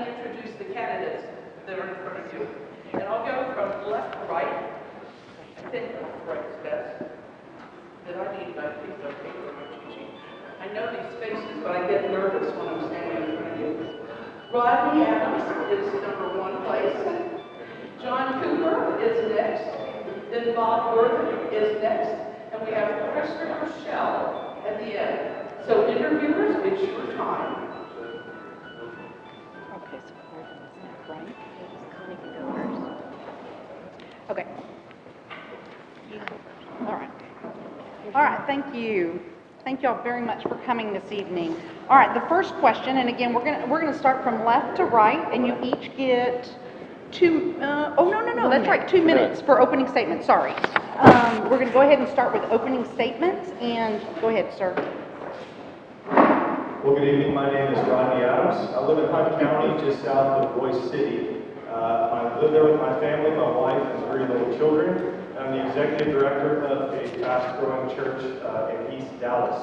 me introduce the candidates that are in front of you. And I'll go from left to right. I think right's best. Did I need my piece of paper or my cheat sheet? I know these faces, but I get nervous when I'm standing in front of you. Rodney Adams is number 1 place. John Cooper is next. Then Bob Worthen is next. And we have Christopher Schell at the end. So interviewers, it's your time. Okay, so Worthen is next, right? Connie can go first. Okay. All right. All right, thank you. Thank you all very much for coming this evening. All right, the first question, and again, we're gonna start from left to right, and you each get 2 that's right, 2 minutes for opening statements. Sorry. We're gonna go ahead and start with opening statements, and go ahead, sir. Well, good evening. My name is Rodney Adams. I live in Hunt County, just south of Boise City. I live there with my family, my wife, and 3 little children. I'm the executive director of a fast-growing church in East Dallas,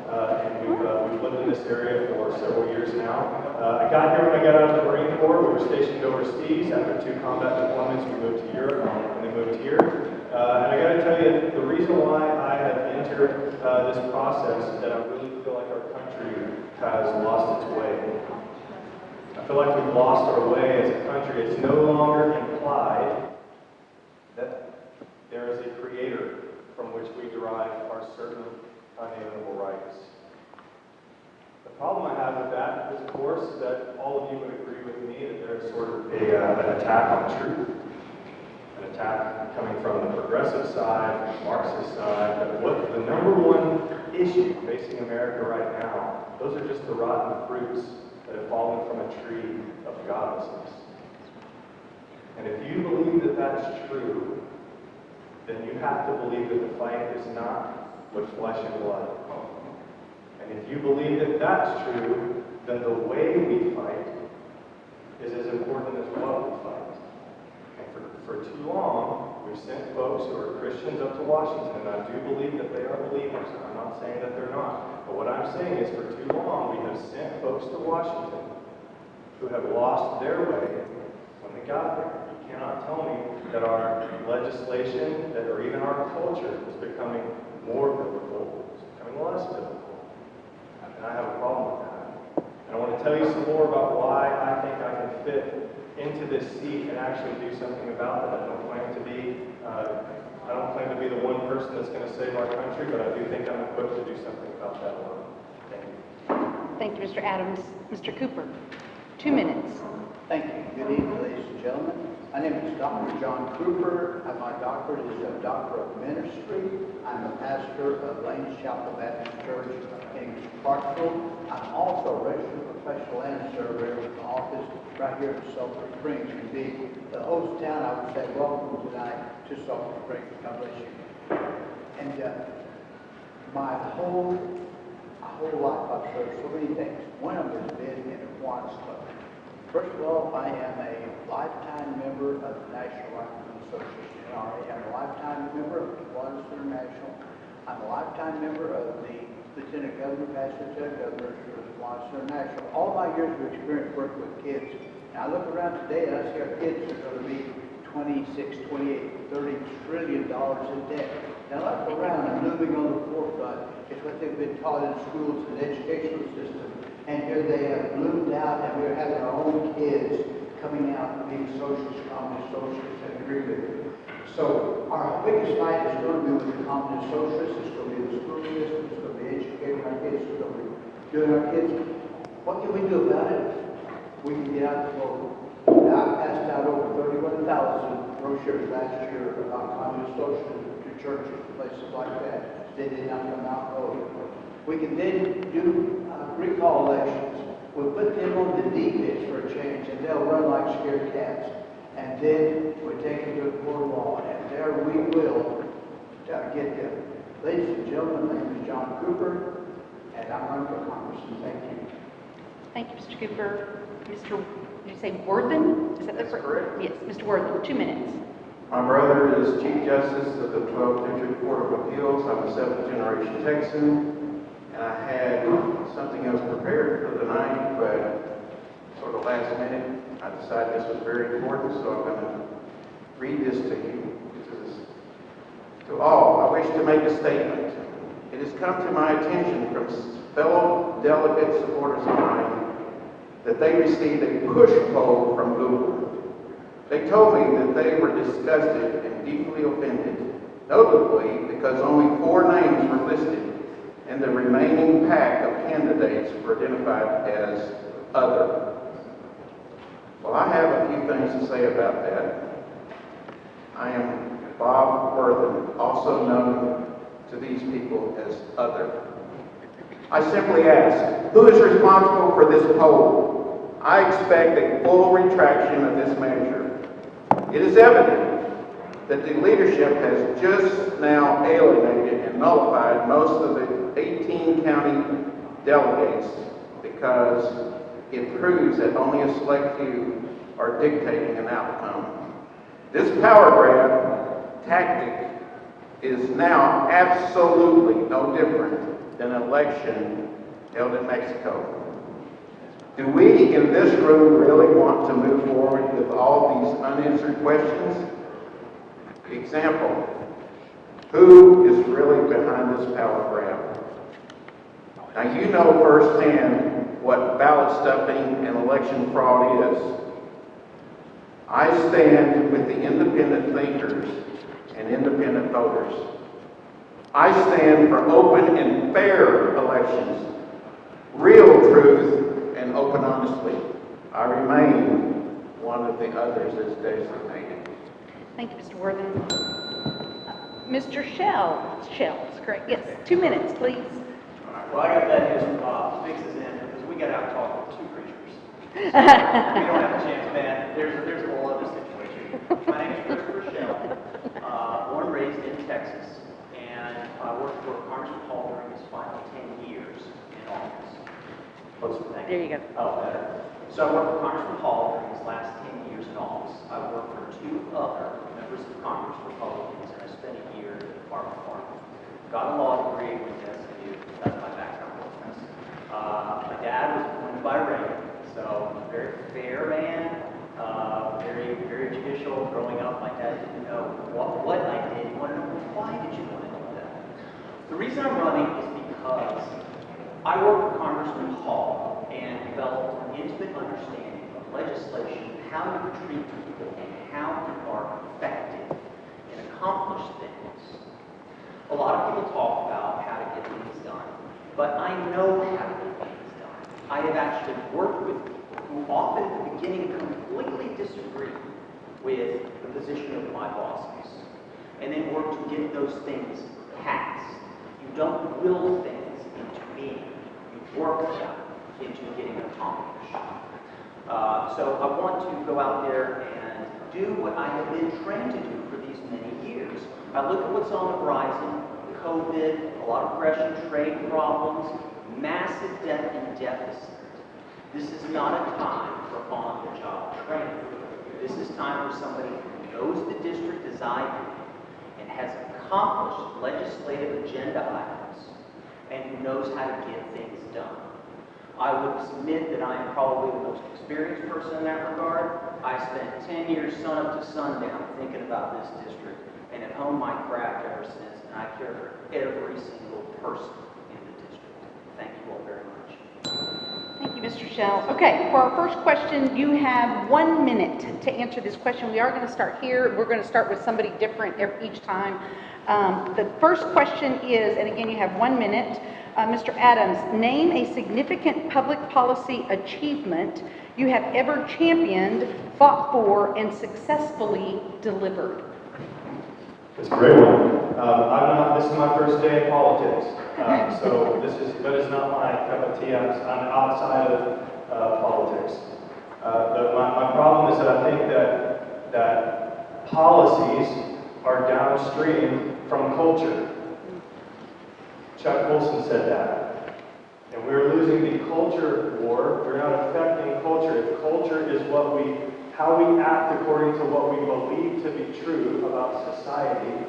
and we've lived in this area for several years now. I got here when I got out of the Marine Corps. We were stationed overseas. After 2 combat deployments, we moved to Europe and then moved here. And I got to tell you, the reason why I have entered this process is that I really feel like our country has lost its way. I feel like we've lost our way as a country. It's no longer implied that there is a creator from which we derive our certain unalienable rights. The problem I have with that is, of course, that all of you would agree with me that there's sort of an attack on truth, an attack coming from the progressive side, the Marxist side, that what the number 1 issue facing America right now, those are just the rotten fruits that have fallen from a tree of godlessness. And if you believe that that's true, then you have to believe that the fight is not with flesh and blood. And if you believe that that's true, then the way we fight is as important as what we fight. And for too long, we've sent folks who are Christians up to Washington, and I do believe that they are believers. I'm not saying that they're not. But what I'm saying is, for too long, we have sent folks to Washington who have lost their way when they got there. You cannot tell me that our legislation, or even our culture, is becoming more biblical. It's becoming less biblical. And I have a problem with that. And I want to tell you some more about why I think I can fit into this seat and actually do something about that. I don't claim to be the one person that's going to save our country, but I do think I'm equipped to do something about that alone. Thank you. Thank you, Mr. Adams. Mr. Cooper, 2 minutes. Thank you. Good evening, ladies and gentlemen. My name is Dr. John Cooper, and my doctorate is a doctor of ministry. I'm a pastor of Lanes Chapel Baptist Church in Clarksville. I'm also a registered professional land surveyor with an office right here in Sulphur Springs. Indeed, the host town, I would say, welcome tonight to Sulphur Springs. God bless you. And my whole life I've served so many things. One of them has been in a Kiwanis Club. First of all, I am a lifetime member of the National Rifleman Association, NRA. I'm a lifetime member of Kiwanis International. I'm a lifetime member of the Lieutenant Governor, Past Lieutenant Governor for Kiwanis International. All my years of experience working with kids. And I look around today and I see our kids are going to be 26, 28, 30 trillion dollars in debt. Now I look around and moving on the forefront is what they've been taught in schools and the educational system. And here they have bloomed out, and we're having our own kids coming out and being socialist, communist, socialists, and agree with it. So our biggest fight is going to be with the communist socialists. It's going to be the school system. It's going to be educating our kids. It's going to be doing our kids. What can we do about it? We can get out the vote. Now, I passed out over 31,000 brochures last year about communist socialism to churches and places like that. They did not come out and vote. We can then do recall elections. We'll put them on the deep pitch for a change, and they'll run like scared cats. And then we take them to a court of law, and there we will get them. Ladies and gentlemen, my name is John Cooper, and I'm running for congressman. Thank you. Thank you, Mr. Cooper. Did you say Worthen? Is that That's correct. Yes, Mr. Worthen, 2 minutes. My brother is Chief Justice of the 12th District Court of Appeals. I'm a 7th-generation Texan. And I had something else prepared for the night, but sort of last minute. decided this was very important, so I'm going to read this to you. To all, I wish to make a statement. It has come to my attention from fellow delegate supporters of mine that they received a push poll from Google. They told me that they were disgusted and deeply offended, notably because only 4 names were listed and the remaining pack of candidates were identified as other. Well, I have a few things to say about that. I am Bob Worthen, also known to these people as other. I simply ask, who is responsible for this poll? I expect a full retraction of this measure. It is evident that the leadership has just now alienated and nullified most of the 18 county delegates because it proves that only a select few are dictating an outcome. This power grab tactic is now absolutely no different than an election held in Mexico. Do we in this room really want to move forward with all these unanswered questions? Example, who is really behind this power grab? Now you know firsthand what ballot stuffing and election fraud is. I stand with the independent thinkers and independent voters. I stand for open and fair elections, real truth and open honesty. I remain one of the others as designated. Thank you, Mr. Worthen. Mr. Schell. Schell, that's great. Yes, 2 minutes, please. All right, well, I got bad news from Bob. Fix this in because we got out talking to 2 preachers. So we don't have a chance, man. There's a whole other situation. My name is Christopher Schell. Born and raised in Texas, and I worked for Congressman Hall during his final 10 years in office. There you go. Oh, better. So I worked for Congressman Hall during his last 10 years in office. I worked for 2 other members of Congress, Republicans, and I spent a year in the Department of Farm. Got a law degree with SMU. That's my background. My dad was appointed by Reagan, so a very fair man, very, very judicial. Growing up, my dad didn't know what I did. He wanted to know, why did you want to know that? The reason I'm running is because I worked for Congressman Hall and developed an intimate understanding of legislation, how you treat people, and how you are effective and accomplish things. A lot of people talk about how to get things done, but I know how to get things done. I have actually worked with people who often at the beginning completely disagree with the position of my bosses, and then work to get those things passed. You don't will things into being. You work them into getting accomplished. So I want to go out there and do what I have been trained to do for these many years. I look at what's on the horizon, COVID, a lot of aggression, trade problems, massive debt and deficit. This is not a time for on-the-job training. This is time for somebody who knows the district as I do and has accomplished legislative agenda items and who knows how to get things done. I would submit that I am probably the most experienced person in that regard. I spent 10 years sun up to sundown thinking about this district and have honed my craft ever since, and I care for every single person in the district. Thank you all very much. Thank you, Mr. Schell. Okay, for our first question, you have 1 minute to answer this question. We are going to start here. We're going to start with somebody different each time. The first question is, and again, you have 1 minute. Mr. Adams, name a significant public policy achievement you have ever championed, fought for, and successfully delivered. It's a great one. This is my first day in politics, so that is not my cup of tea. I'm outside of politics. My problem is that I think that policies are downstream from culture. Chuck Colson said that. And we're losing the culture war. We're not affecting culture. If culture is how we act according to what we believe to be true about society,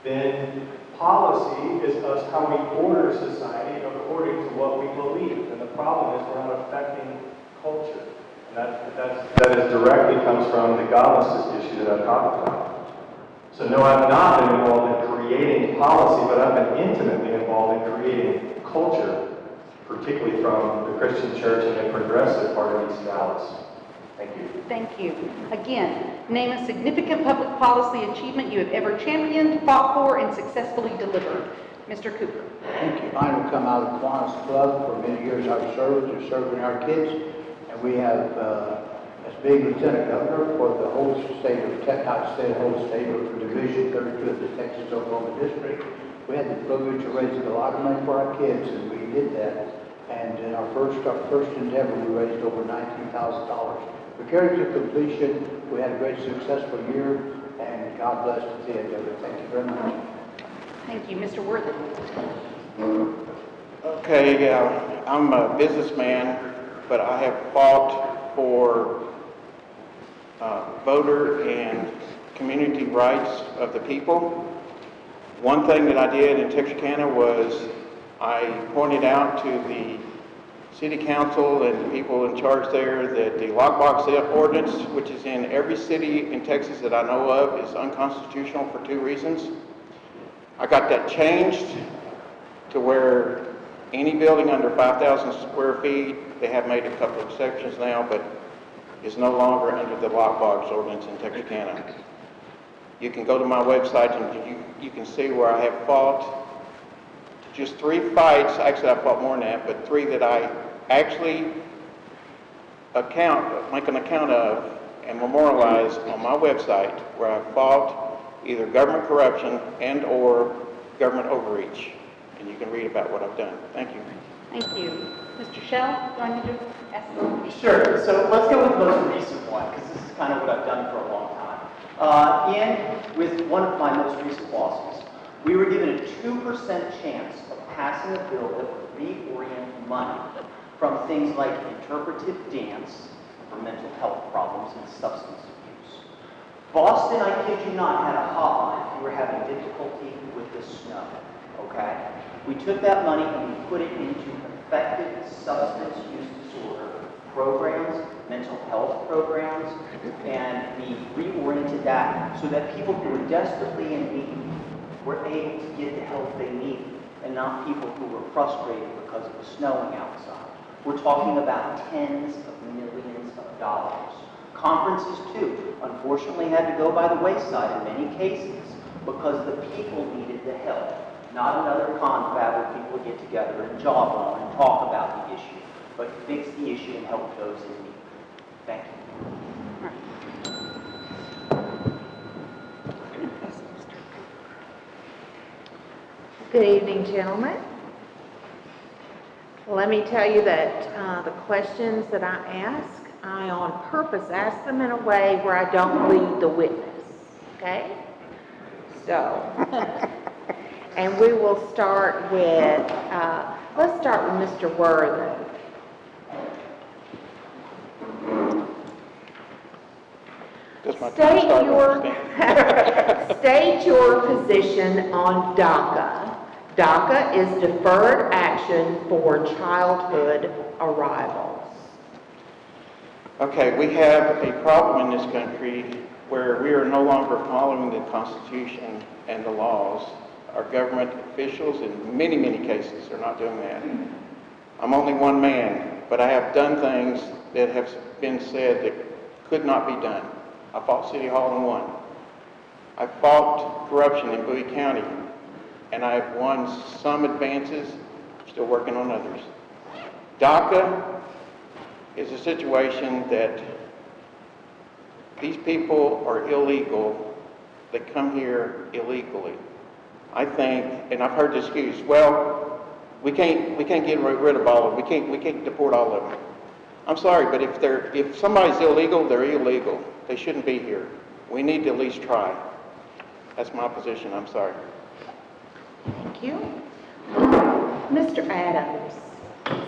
then policy is how we order society according to what we believe. And the problem is we're not affecting culture. And That is directly comes from the godlessness issue that I've talked about. So no, I've not been involved in creating policy, but I've been intimately involved in creating culture, particularly from the Christian church and the progressive part of East Dallas. Thank you. Thank you. Again, name a significant public policy achievement you have ever championed, fought for, and successfully delivered. Mr. Cooper. Thank you. Mine will come out of the Kiwanis Club. For many years I've served and serving our kids. And we have, as being Lieutenant Governor for the whole state of Texas, not state, whole state, but for Division 32 of the Texas-Oklahoma District, we had the privilege of raising a lot of money for our kids, and we did that. And in our first endeavor, we raised over $19,000. We carried it to completion. We had a great successful year, and God bless the end of it. Thank you very much. Thank you. Mr. Worthen. Okay, I'm a businessman, but I have fought for voter and community rights of the people. One thing that I did in Texarkana was I pointed out to the city council and the people in charge there that the lockbox ordinance, which is in every city in Texas that I know of, is unconstitutional for 2 reasons. I got that changed to where any building under 5,000 square feet, they have made a couple of exceptions now, but is no longer under the lockbox ordinance in Texarkana. You can go to my website and you can see where I have fought just 3 fights. Actually, I fought more than that, but 3 that I actually make an account of and memorialize on my website, where I fought either government corruption and or government overreach. And you can read about what I've done. Thank you. Thank you. Mr. Schell, do I need to ask? Sure. So let's go with the most recent one, because this is kind of what I've done for a long time. With one of my most recent lawsuits, we were given a 2% chance of passing a bill that would reorient money from things like interpretive dance for mental health problems and substance abuse. Boston, I kid you not, had a hotline if you were having difficulty with the snow, okay? We took that money and we put it into effective substance use disorder programs, mental health programs, and we reoriented that so that people who were desperately in need were able to get the help they needed, and not people who were frustrated because it was snowing outside. We're talking about tens of millions of dollars. Conferences, too, unfortunately had to go by the wayside in many cases because the people needed the help, not another confab where people get together and jawbone and talk about the issue, but fix the issue and help those in need. Thank you. Good evening, gentlemen. Let me tell you that the questions that I ask, I on purpose ask them in a way where I don't lead the witness, okay? So, and we will start with, let's start with Mr. Worthen. State your position on DACA. DACA is Deferred Action for Childhood Arrivals. Okay, we have a problem in this country where we are no longer following the Constitution and the laws. Our government officials, in many, many cases, are not doing that. I'm only one man, but I have done things that have been said that could not be done. I fought City Hall and won. I fought corruption in Bowie County, and I've won some advances, still working on others. DACA is a situation that these people are illegal. They come here illegally. I think, and I've heard this excuse, well, we can't get rid of all of them. We can't deport all of them. I'm sorry, but if somebody's illegal, they're illegal. They shouldn't be here. We need to at least try. That's my position. I'm sorry. Thank you. Mr. Adams,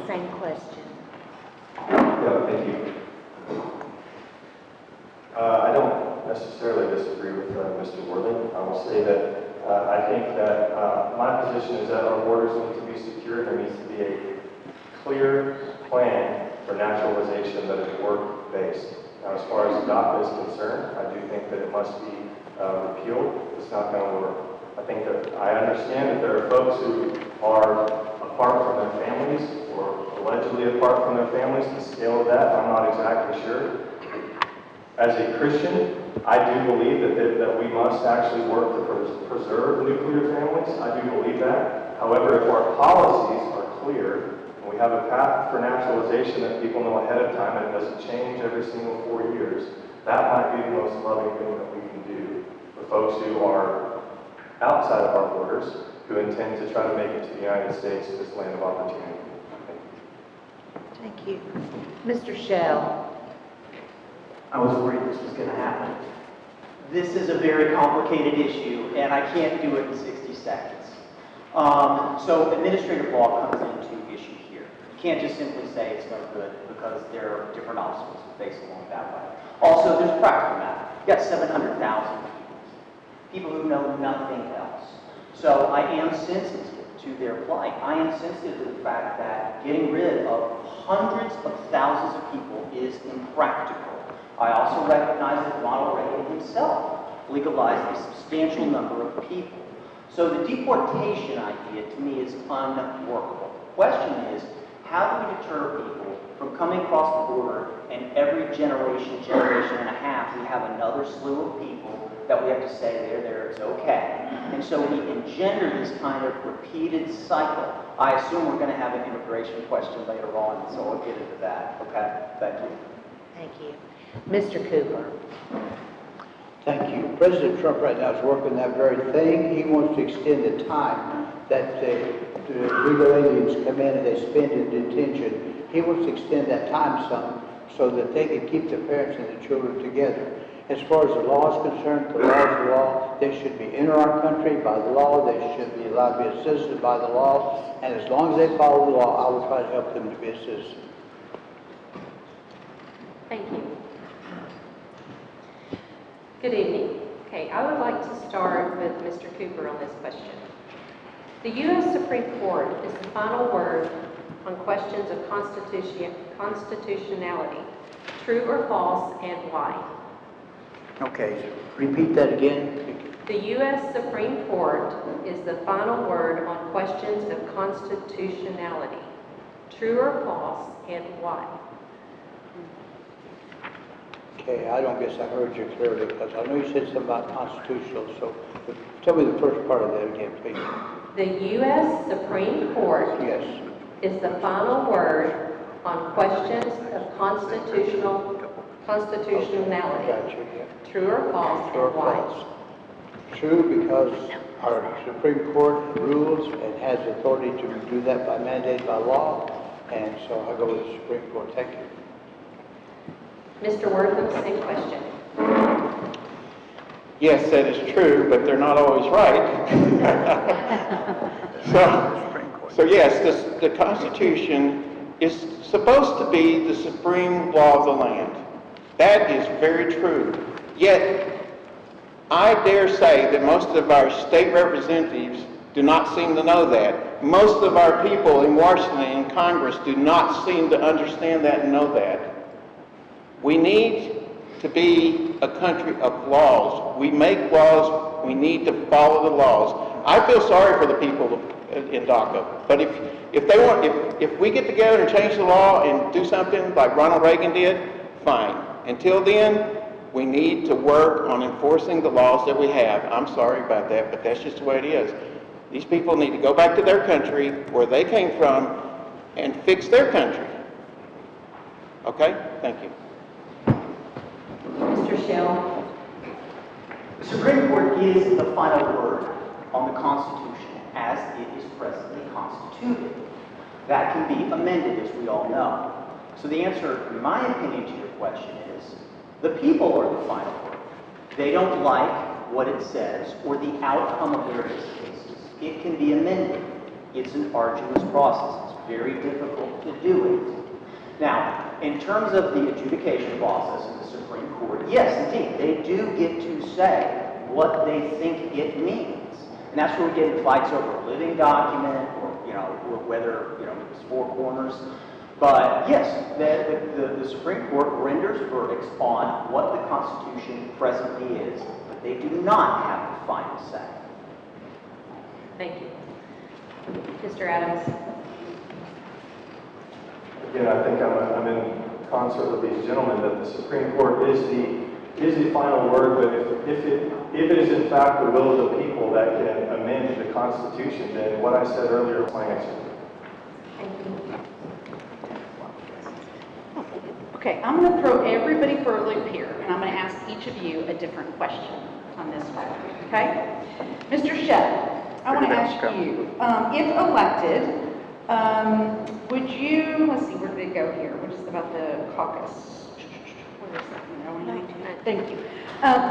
same question. Yeah, thank you. I don't necessarily disagree with Mr. Worthen. I will say that I think that my position is that our borders need to be secure. There needs to be a clear plan for naturalization that is work based. Now, as far as DACA is concerned, I do think that it must be repealed. It's not going to work. I think that I understand that there are folks who are apart from their families or allegedly apart from their families. The scale of that, I'm not exactly sure. As a Christian, I do believe that we must actually work to preserve nuclear families. I do believe that. However, if our policies are clear, and we have a path for naturalization that people know ahead of time and it doesn't change every single 4 years, that might be the most loving thing that we can do for folks who are outside of our borders, who intend to try to make it to the United States, this land of opportunity. Thank you. Mr. Schell. I was worried this was going to happen. This is a very complicated issue, and I can't do it in 60 seconds. So administrative law comes into issue here. You can't just simply say it's no good because there are different obstacles to face along that way. Also, there's a practical matter. You've got 700,000 people who know nothing else. So I am sensitive to their plight. I am sensitive to the fact that getting rid of hundreds of thousands of people is impractical. I also recognize that Ronald Reagan himself legalized a substantial number of people. So the deportation idea to me is unworkable. The question is, how do we deter people from coming across the border and every generation and a half, we have another slew of people that we have to say, there, it's okay. And so we engender this kind of repeated cycle. I assume we're going to have an immigration question later on, so I'll get into that. Okay, thank you. Thank you. Mr. Cooper. Thank you. President Trump right now is working that very thing. He wants to extend the time that the illegal aliens come in and they spend in detention. He wants to extend that time some so that they can keep the parents and the children together. As far as the law is concerned, the law is the law. They should be in our country by the law. They should be allowed to be a citizen by the law. And as long as they follow the law, I will try to help them to be a citizen. Thank you. Good evening. Okay, I would like to start with Mr. Cooper on this question. The U.S. Supreme Court is the final word on questions of constitutionality, true or false, and why. Okay, repeat that again. The U.S. Supreme Court is the final word on questions of constitutionality, true or false, and why. Okay, I don't guess I heard you clearly because I know you said something about constitutional, so tell me the first part of that again, please. The U.S. Supreme Court Yes. is the final word on questions of constitutionality, Got you, yeah. true or false, True or and why. false? True, because our Supreme Court rules and has authority to do that by mandate by law, and so I go with the Supreme Court. Thank you. Mr. Worthen, same question. Yes, that is true, but they're not always right. So yes, the Constitution is supposed to be the supreme law of the land. That is very true. Yet, I dare say that most of our state representatives do not seem to know that. Most of our people in Washington and Congress do not seem to understand that and know that. We need to be a country of laws. We make laws, we need to follow the laws. I feel sorry for the people in DACA, but if we get together and change the law and do something like Ronald Reagan did, fine. Until then, we need to work on enforcing the laws that we have. I'm sorry about that, but that's just the way it is. These people need to go back to their country, where they came from, and fix their country. Okay? Thank you. Mr. Schell. The Supreme Court is the final word on the Constitution as it is presently constituted. That can be amended, as we all know. So the answer, in my opinion, to your question is, the people are the final word. They don't like what it says or the outcome of various cases. It can be amended. It's an arduous process. It's very difficult to do it. Now, in terms of the adjudication process in the Supreme Court, yes, indeed, they do get to say what they think it means. And that's where we get into fights over a living document or, whether, it's four corners. But yes, the Supreme Court renders verdicts on what the Constitution presently is, but they do not have the final say. Thank you. Mr. Adams? Again, I think I'm in concert with these gentlemen that the Supreme Court is the final word, but if it is in fact the will of the people that can amend the Constitution, then what I said earlier is my answer. Thank you. Okay, I'm going to throw everybody for a loop here, and I'm going to ask each of you a different question on this one, okay? Mr. Schell, I want to ask you, if elected, would you, let's see, where did it go here? What is about the caucus? Where is that? Thank you.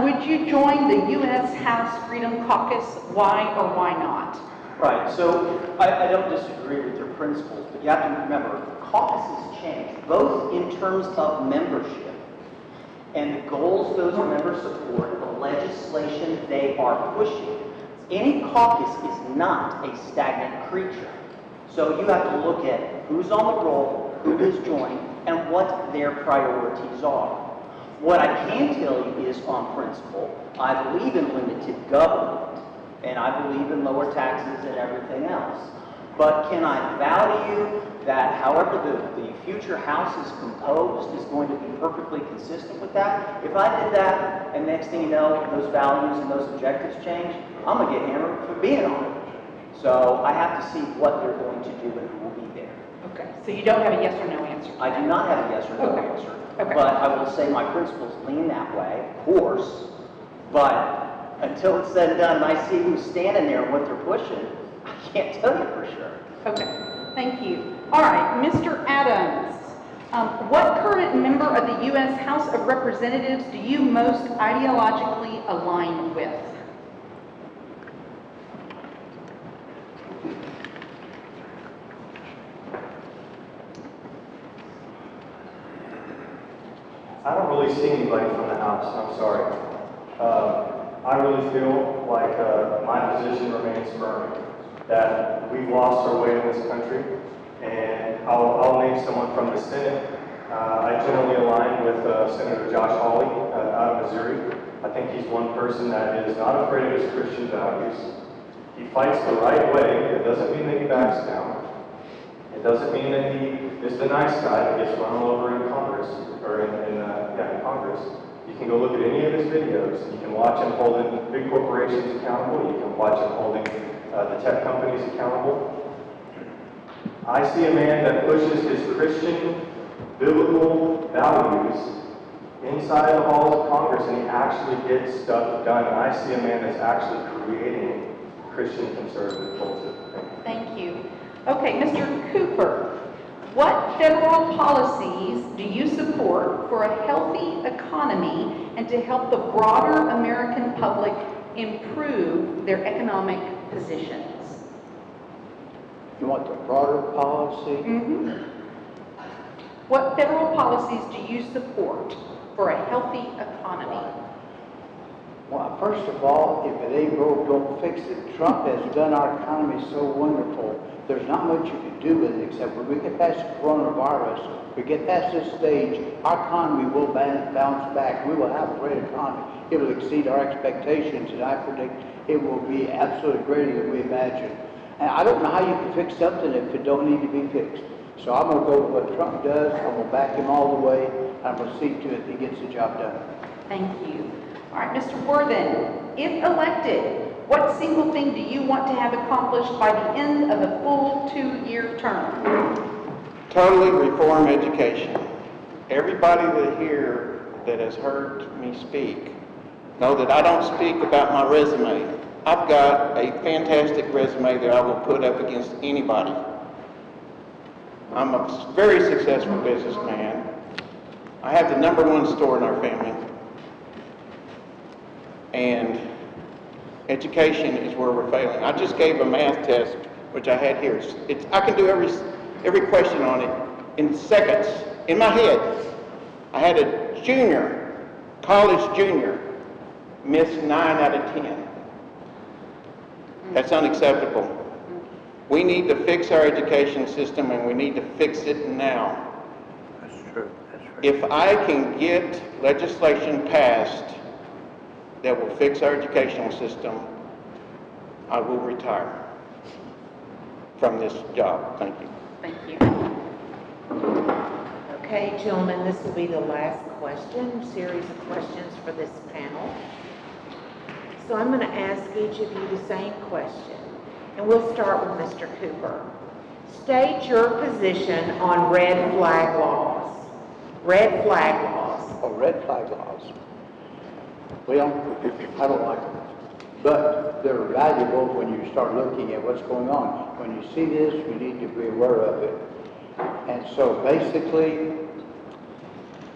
Would you join the U.S. House Freedom Caucus? Why or why not? Right, so I don't disagree with your principles, but you have to remember, caucuses change, both in terms of membership and the goals those members support, the legislation they are pushing. Any caucus is not a stagnant creature. So you have to look at who's on the roll, who has joined, and what their priorities are. What I can tell you is, on principle, I believe in limited government, and I believe in lower taxes and everything else. But can I value that however the future House is composed is going to be perfectly consistent with that? If I did that, and next thing you know, those values and those objectives change, I'm going to get hammered for being on it. So I have to see what they're going to do and who will be there. Okay, so you don't have a yes or no answer? I do not have a yes or no Okay. answer. Okay. But I will say my principles lean that way, of course. But until it's said and done and I see who's standing there and what they're pushing, I can't tell you for sure. Okay, thank you. All right, Mr. Adams, what current member of the U.S. House of Representatives do you most ideologically align with? I don't really see anybody from the House, I'm sorry. I really feel like my position remains firm, that we've lost our way in this country, and I'll name someone from the Senate. I generally align with Senator Josh Hawley out of Missouri. I think he's one person that is not afraid of his Christian values. He fights the right way. It doesn't mean that he backs down. It doesn't mean that he is the nice guy that gets run all over in Congress, or in Congress. You can go look at any of his videos. You can watch him holding big corporations accountable. You can watch him holding the tech companies accountable. I see a man that pushes his Christian, biblical values inside the halls of Congress, and he actually gets stuff done. And I see a man that's actually creating Christian conservative culture. Thank you. Okay, Mr. Cooper, what federal policies do you support for a healthy economy and to help the broader American public improve their economic positions? You want the broader policy? Mm-hmm. What federal policies do you support for a healthy economy? Well, first of all, if it ain't broke, don't fix it. Trump has done our economy so wonderful. There's not much you can do with it except when we get past the coronavirus, we get past this stage, our economy will bounce back. We will have a great economy. It will exceed our expectations, and I predict it will be absolutely greater than we imagined. And I don't know how you can fix something if it don't need to be fixed. So I'm going to go with what Trump does. I'm going to back him all the way. I'm going to see to it that he gets the job done. Thank you. All right, Mr. Worthen, if elected, what single thing do you want to have accomplished by the end of a full 2-year term? Totally reform education. Everybody that here that has heard me speak know that I don't speak about my resume. I've got a fantastic resume that I will put up against anybody. I'm a very successful businessman. I have the #1 store in our family. And education is where we're failing. I just gave a math test, which I had here. I can do every question on it in seconds, in my head. I had a college junior, miss 9 out of 10. That's unacceptable. We need to fix our education system, and we need to fix it now. That's true, that's true. If I can get legislation passed that will fix our educational system, I will retire from this job. Thank you. Thank you. Okay, gentlemen, this will be the last question, series of questions for this panel. So I'm going to ask each of you the same question, and we'll start with Mr. Cooper. State your position on red flag laws. Red flag laws. Oh, red flag laws. Well, I don't like them. But they're valuable when you start looking at what's going on. When you see this, you need to be aware of it. And so basically,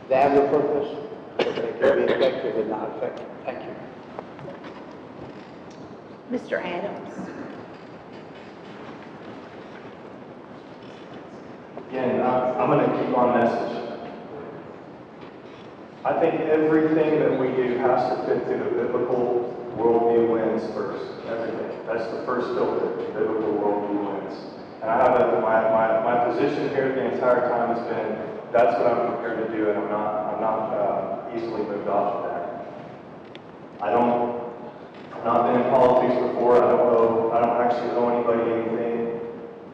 they have a purpose, but they can be effective and not effective. Thank you. Mr. Adams. Again, I'm going to keep on message. I think everything that we do has to fit through the biblical worldview lens first. Everything. That's the first filter. Biblical worldview lens. And I have my position here the entire time has been that's what I'm prepared to do, and I'm not easily moved off of that. I've not been in politics before. I don't actually owe anybody anything.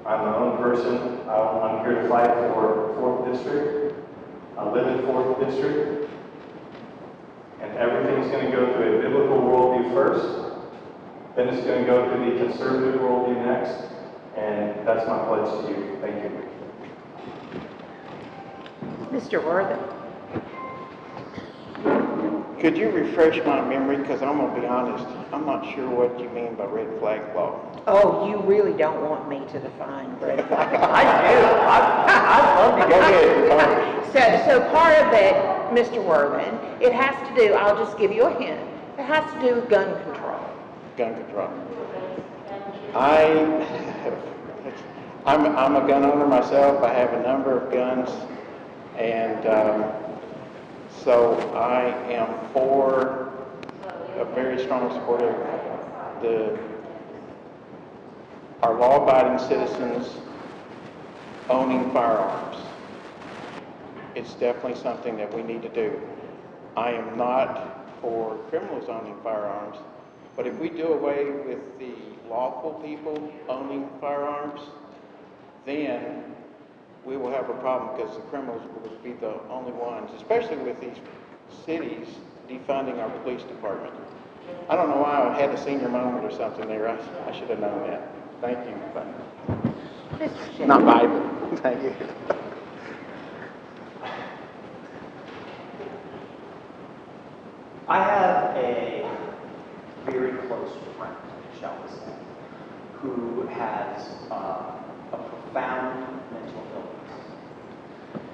I'm my own person. I'm here to fight for 4th District. I live in 4th District. And everything's going to go through a biblical worldview first. Then it's going to go through the conservative worldview next. And that's my pledge to you. Thank you. Mr. Worthen. Could you refresh my memory? Because I'm going to be honest, I'm not sure what you mean by red flag law. Oh, you really don't want me to define red flag. I do. I'd love to. Go ahead. So part of it, Mr. Worthen, it has to do, I'll just give you a hint, it has to do with gun control. Gun control. I'm a gun owner myself. I have a number of guns, and so I am for a very strong supporter of our law-abiding citizens owning firearms. It's definitely something that we need to do. I am not for criminals owning firearms, but if we do away with the lawful people owning firearms, then we will have a problem because the criminals will be the only ones, especially with these cities defunding our police department. I don't know why I had a senior moment or something there. I should have known that. Thank you. Mr. Schell. Not Bible. Thank you. I have a very close friend, shall we say, who has a profound mental illness.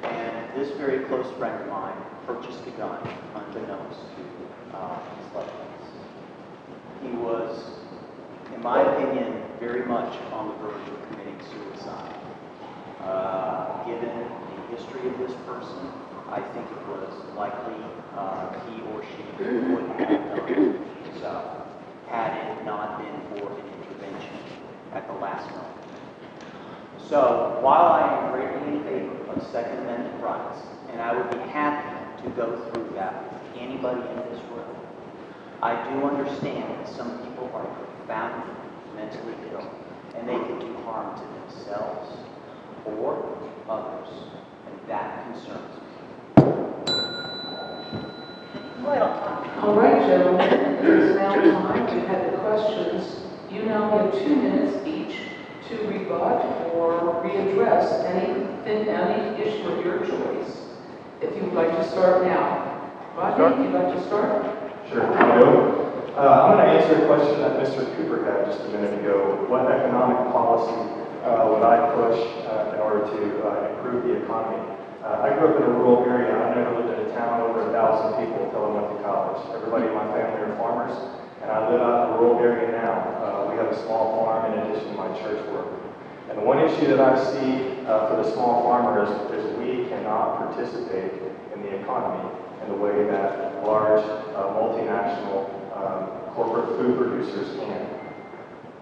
And this very close friend of mine purchased a gun unbeknownst to his loved ones. He was, in my opinion, very much on the verge of committing suicide. Given the history of this person, I think it was likely he or she would have done so had it not been for an intervention at the last moment. So while I am greatly in favor of Second Amendment rights, and I would be happy to go through that with anybody in this room, I do understand that some people are profoundly mentally ill, and they can do harm to themselves or others, and that concerns me. All right, gentlemen, it is now time to have the questions. You now have 2 minutes each to rebut or readdress any issue of your choice. If you would like to start now. Rodney, if you'd like to start? Sure. I'm going to answer a question that Mr. Cooper had just a minute ago. What economic policy would I push in order to improve the economy? I grew up in a rural area. I never lived in a town over 1,000 people until I went to college. Everybody in my family are farmers, and I live out in a rural area now. We have a small farm in addition to my church work. And the one issue that I see for the small farmer is we cannot participate in the economy in the way that large multinational corporate food producers can.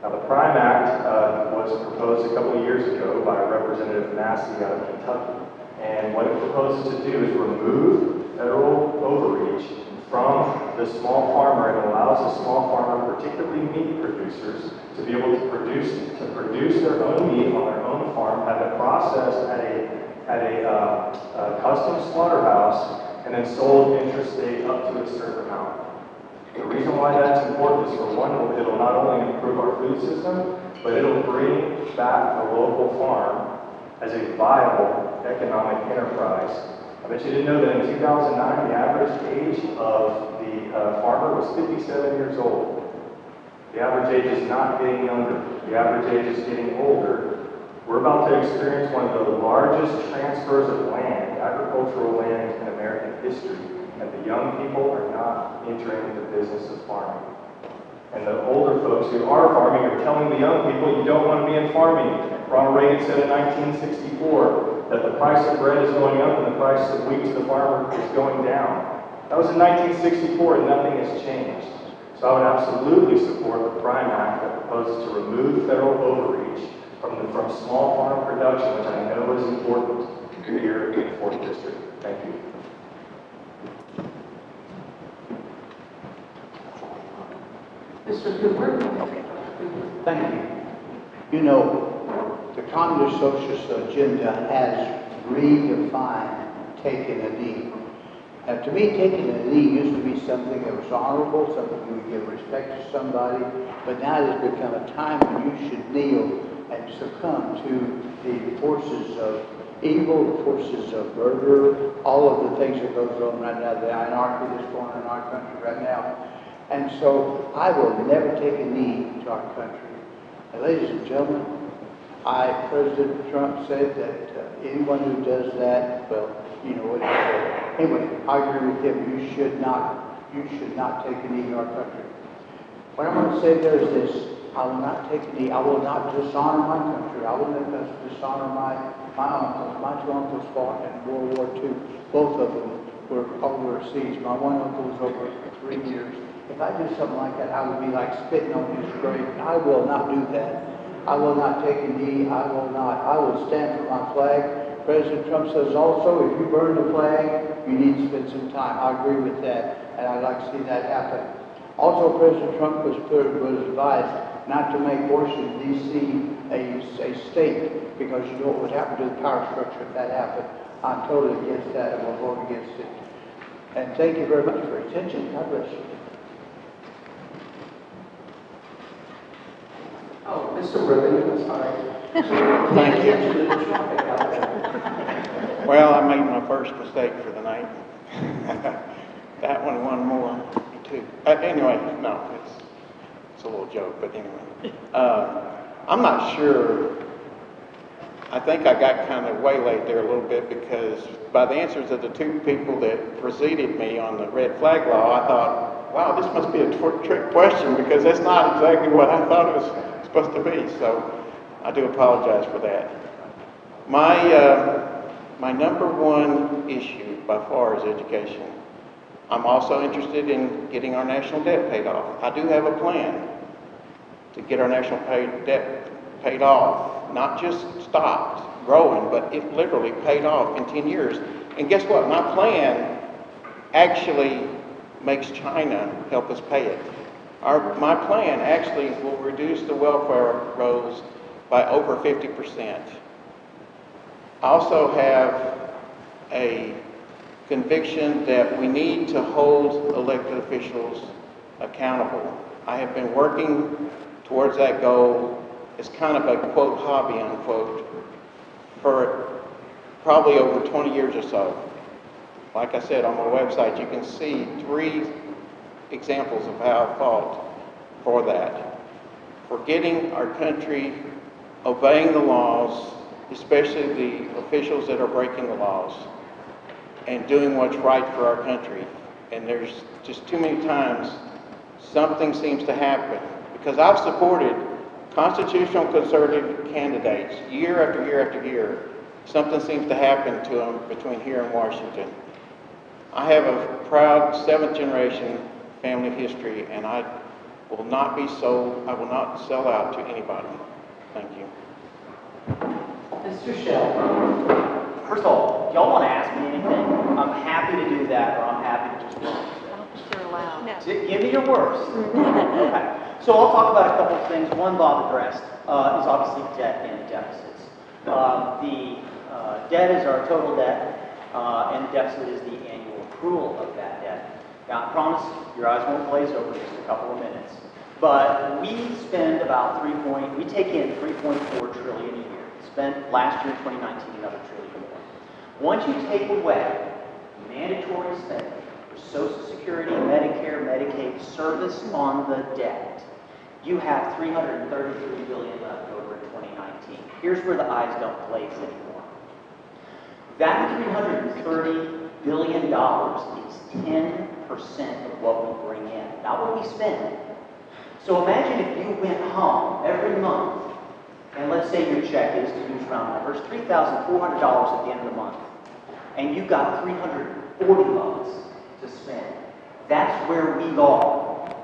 Now the PRIME Act was proposed a couple of years ago by Representative Massey out of Kentucky. And what it proposes to do is remove federal overreach from the small farmer and allows the small farmer, particularly meat producers, to be able to produce their own meat on their own farm, have it processed at a custom slaughterhouse, and then sold interstate up to a certain amount. The reason why that's important is, for one, it'll not only improve our food system, but it'll bring back the local farm as a viable economic enterprise. I bet you didn't know that in 2009, the average age of the farmer was 57 years old. The average age is not getting younger. The average age is getting older. We're about to experience one of the largest transfers of land, agricultural land, in American history. And the young people are not entering the business of farming. And the older folks who are farming are telling the young people, you don't want to be in farming. Ronald Reagan said in 1964 that the price of bread is going up and the price of wheat to the farmer is going down. That was in 1964 and nothing has changed. So I would absolutely support the Prime Act that proposes to remove federal overreach from small farm production, which I know is important here in the 4th District. Thank you. Mr. Cooper? Thank you. You know, the Communist Socialist agenda has redefined taking a knee. Now, to me, taking a knee used to be something that was honorable, something you would give respect to somebody, but now it has become a time when you should kneel and succumb to the forces of evil, the forces of murder, all of the things that goes on right now, the anarchy that's going on in our country right now. And so I will never take a knee to our country. And ladies and gentlemen, President Trump said that anyone who does that, well, you know what he said. Anyway, I agree with him. You should not take a knee to our country. What I'm going to say there is this: I will not take a knee. I will not dishonor my country. I will not dishonor my uncles. My two uncles fought in World War II. Both of them were overseas. My one uncle was over for 3 years. If I do something like that, I would be like spitting on his grave. I will not do that. I will not take a knee. I will not. I will stand for my flag. President Trump says also, if you burn the flag, you need to spend some time. I agree with that, and I'd like to see that happen. Also, President Trump was advised not to make Washington, D.C. a state, because you know what would happen to the power structure if that happened. I'm totally against that, and will vote against it. And thank you very much for your attention. God bless you. Oh, Mr. Worthen, I'm sorry. Thank you. Well, I made my first mistake for the night. That one more, too. Anyway, no, it's a little joke, but anyway. I'm not sure. I think I got kind of waylaid there a little bit, because by the answers of the two people that preceded me on the red flag law, I thought, wow, this must be a trick question, because that's not exactly what I thought it was supposed to be. So I do apologize for that. My number one issue by far is education. I'm also interested in getting our national debt paid off. I do have a plan to get our national debt paid off. Not just stopped growing, but it literally paid off in 10 years. And guess what? My plan actually makes China help us pay it. My plan actually will reduce the welfare rolls by over 50%. I also have a conviction that we need to hold elected officials accountable. I have been working towards that goal. It's kind of a, quote, hobby, unquote, for probably over 20 years or so. Like I said, on my website, you can see 3 examples of how I fought for that. For getting our country obeying the laws, especially the officials that are breaking the laws, and doing what's right for our country. And there's just too many times something seems to happen. Because I've supported constitutional conservative candidates year after year after year. Something seems to happen to them between here and Washington. I have a proud 7th generation family history, and I will not sell out to anybody. Thank you. Mr. Schell. First of all, if y'all want to ask me anything, I'm happy to do that, or I'm happy to just run. You're allowed. Give me your worst. Okay. So I'll talk about a couple of things. One Bob addressed is obviously debt and deficits. The debt is our total debt, and the deficit is the annual accrual of that debt. Now, I promise your eyes won't glaze over in just a couple of minutes. But we spend about we take in 3.4 trillion a year. Spent last year, 2019, another trillion more. Once you take away mandatory spending for Social Security, Medicare, Medicaid, service on the debt, you have 333 billion left over in 2019. Here's where the eyes don't glaze anymore. That $330 billion is 10% of what we bring in, not what we spend. So imagine if you went home every month, and let's say your check is, to use round numbers, $3,400 at the end of the month, and you got $340 to spend. That's where we are.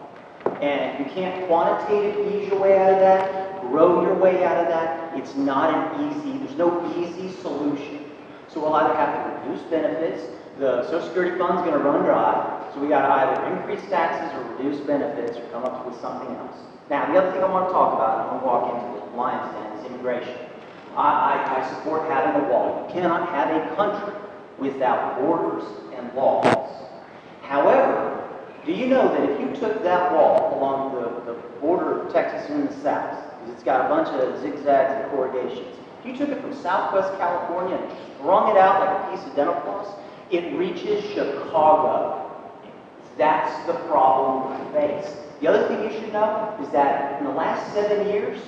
And you can't quantitatively ease your way out of that, grow your way out of that. It's not there's no easy solution. So we'll either have to reduce benefits, the Social Security fund's going to run dry, so we got to either increase taxes or reduce benefits or come up with something else. Now, the other thing I want to talk about, and I'm going to walk into the lion's den, is immigration. I support having a wall. You cannot have a country without borders and laws. However, do you know that if you took that wall along the border of Texas and the south, because it's got a bunch of zigzags and corrugations, if you took it from Southwest California and strung it out like a piece of dental floss, it reaches Chicago. That's the problem we face. The other thing you should know is that in the last 7 years,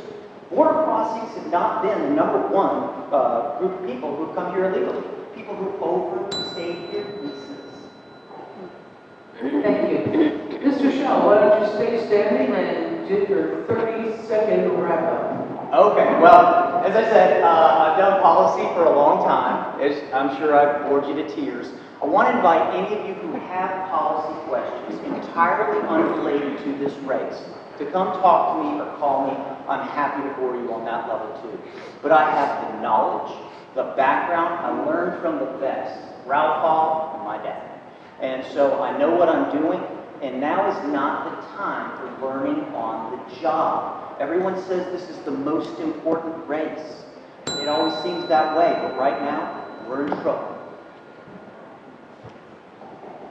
border crossings have not been the number one group of people who have come here illegally. People who overstayed their visas. Thank you. Mr. Schell, why don't you stay standing and do your 30-second wrap-up? Okay, well, as I said, I've done policy for a long time. I'm sure I've bored you to tears. I want to invite any of you who have policy questions entirely unrelated to this race to come talk to me or call me. I'm happy to bore you on that level too. But I have the knowledge, the background. I learned from the best, Ralph Hall and my dad. And so I know what I'm doing, and now is not the time for learning on the job. Everyone says this is the most important race. It always seems that way, but right now, we're in trouble.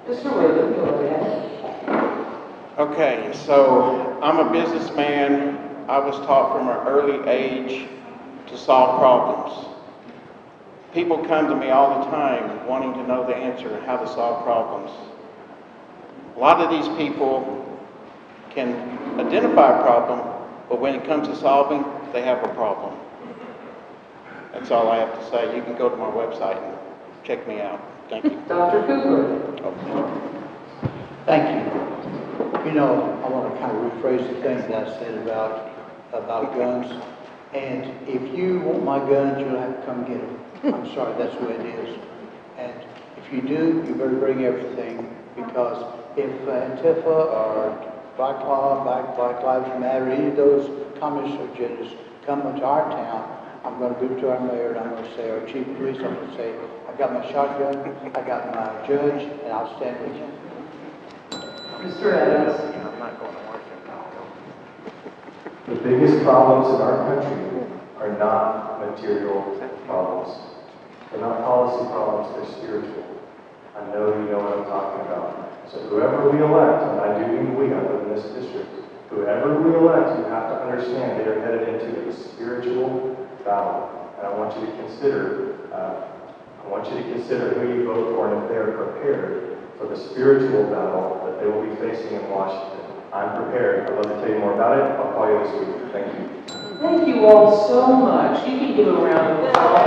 Mr. Worthen, go ahead. Okay, so I'm a businessman. I was taught from an early age to solve problems. People come to me all the time wanting to know the answer and how to solve problems. A lot of these people can identify a problem, but when it comes to solving, they have a problem. That's all I have to say. You can go to my website and check me out. Thank you. Dr. Cooper. Okay. Thank you. You know, I want to kind of rephrase the things that I said about guns. And if you want my guns, you'll have to come get them. I'm sorry, that's the way it is. And if you do, you better bring everything, because if Antifa or Black Lives Matter, any of those communist agendas come into our town, I'm going to go to our mayor and I'm going to say, our chief of police, I'm going to say, I got my shotgun, I got my judge, and I'll stand with you. Mr. Adams. I'm not going to Washington. The biggest problems in our country are not material problems. They're not policy problems, they're spiritual. I know you know what I'm talking about. So whoever we elect, and I do mean we, I live in this district, whoever we elect, you have to understand they are headed into a spiritual battle. And I want you to consider who you vote for and if they are prepared for the spiritual battle that they will be facing in Washington. I'm prepared. I'd love to tell you more about it. I'll call you this week. Thank you. Thank you all so much. You can give a round of applause.